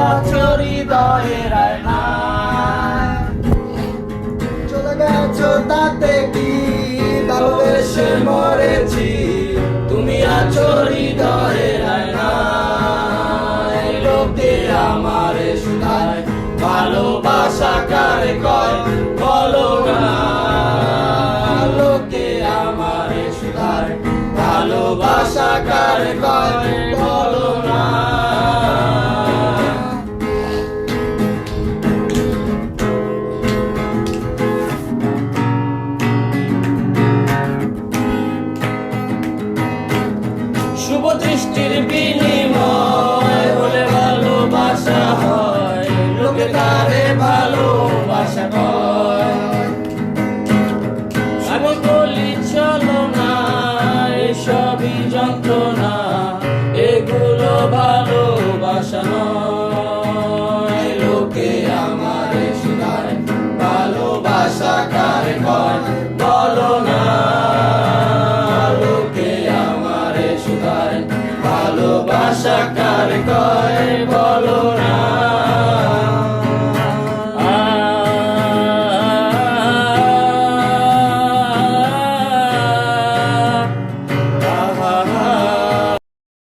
আছো হৃদয়ের আয়নায়। চলে গেছো তাতে কি, ভালোবেসে মরেছি, তুমি আছো হৃদয়ের আয়নায়। লোকে আমারে শুধায় ভালোবাসা কারে কয়, বলো না। লোকে আমারে শুধায় ভালোবাসা কারে কয়, বলো না। শুভ দৃষ্টির বিনিময় হলে ভালোবাসা হয়, লোকে তারে ভালোবাসা কয়। আমি বলি চলো না, এসবই যন্ত্রণা, এগুলো ভালোবাসা নয়। লোকে আমারে শুধায় ভালোবাসা কারে কয়, বলো না। লোকে আমারে শুধায় ভালোবাসা কারে কয়, বলো না।